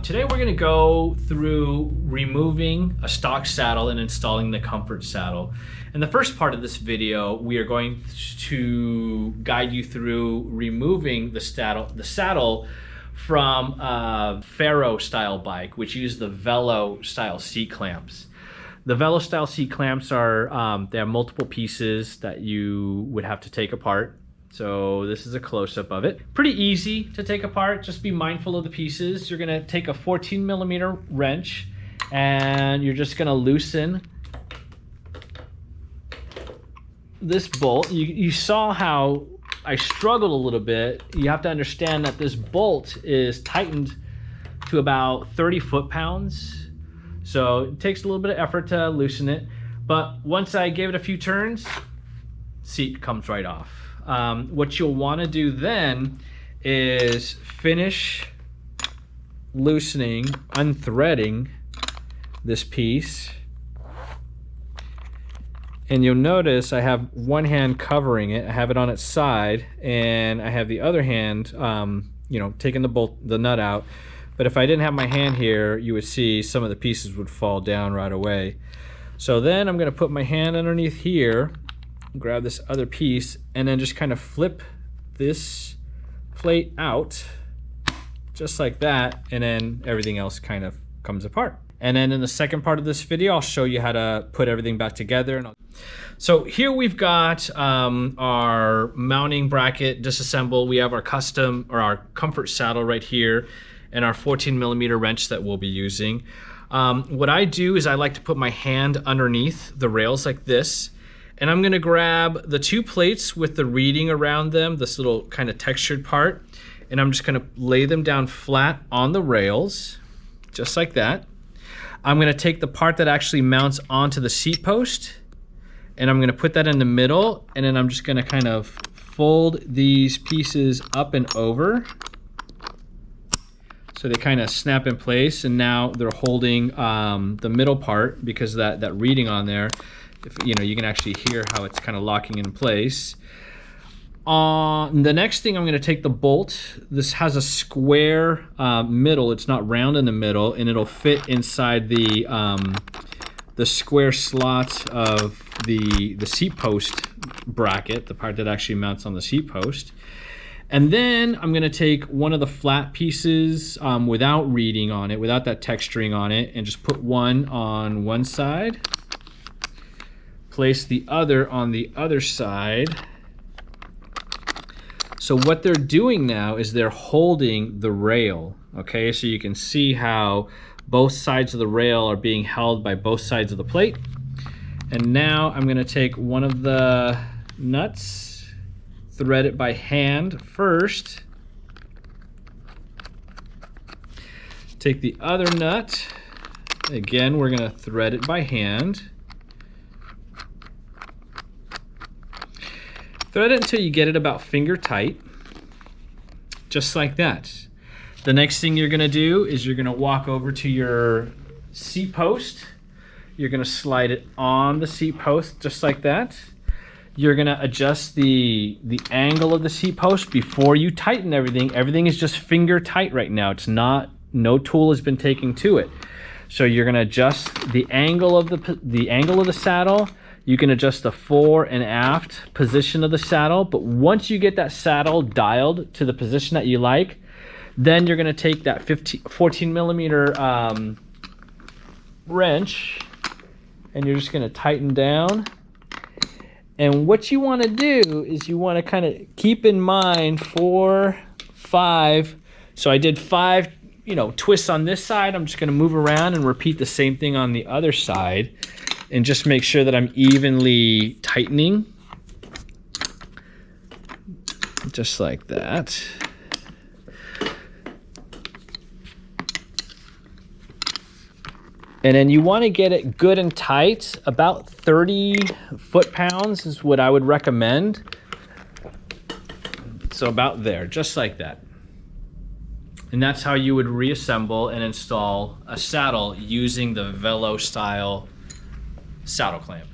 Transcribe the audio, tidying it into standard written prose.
Today we're going to go through removing a stock saddle and installing the comfort saddle. In the first part of this video, we are going to guide you through removing the saddle from a Ferro style bike, which uses the velo style seat clamps. The velo style seat clamps are, they have multiple pieces that you would have to take apart. So this is a close-up of it. Pretty easy to take apart. Just be mindful of the pieces. You're gonna take a 14mm wrench and you're just gonna loosen this bolt. You saw how I struggled a little bit. You have to understand that this bolt is tightened to about 30 foot-pounds. So it takes a little bit of effort to loosen it. But once I gave it a few turns, seat comes right off. What you'll want to do then is finish loosening, unthreading this piece. And you'll notice I have one hand covering it. I have it on its side, and I have the other hand, taking the nut out. But if I didn't have my hand here, you would see some of the pieces would fall down right away. So then I'm going to put my hand underneath here, grab this other piece, and then just kind of flip this plate out just like that, and then everything else kind of comes apart. And then in the second part of this video, I'll show you how to put everything back together. So here we've got our mounting bracket disassembled. We have our custom or our comfort saddle right here and our 14mm wrench that we'll be using. What I do is I like to put my hand underneath the rails like this. And I'm gonna grab the two plates with the reeding around them, this little kind of textured part, and I'm just gonna lay them down flat on the rails, just like that. I'm gonna take the part that actually mounts onto the seat post, and I'm gonna put that in the middle, and then I'm just gonna kind of fold these pieces up and over, so they kind of snap in place, and now they're holding the middle part because of that reeding on there. You can actually hear how it's kind of locking in place. The next thing, I'm going to take the bolt. This has a square middle. It's not round in the middle, and it'll fit inside the square slot of the seat post bracket, the part that actually mounts on the seat post. And then I'm going to take one of the flat pieces without reeding on it, without that texturing on it, and just put one on one side. Place the other on the other side. So what they're doing now is they're holding the rail, okay? So you can see how both sides of the rail are being held by both sides of the plate. And now I'm gonna take one of the nuts, thread it by hand first. Take the other nut. Again, we're gonna thread it by hand. Thread it until you get it about finger tight, just like that. The next thing you're gonna do is you're gonna walk over to your seat post. You're gonna slide it on the seat post, just like that. You're gonna adjust the angle of the seat post before you tighten everything. Everything is just finger tight right now. It's not, no tool has been taken to it. So you're gonna adjust the angle of the saddle. You can adjust the fore and aft position of the saddle, but once you get that saddle dialed to the position that you like, then you're gonna take that 14mm wrench, and you're just gonna tighten down. And what you wanna do is you wanna kind of keep in mind 4, 5. So I did 5, twists on this side. I'm just gonna move around and repeat the same thing on the other side. And just make sure that I'm evenly tightening, just like that. And then you want to get it good and tight. About 30 foot-pounds is what I would recommend. So about there, just like that. And that's how you would reassemble and install a saddle using the velo style saddle clamp.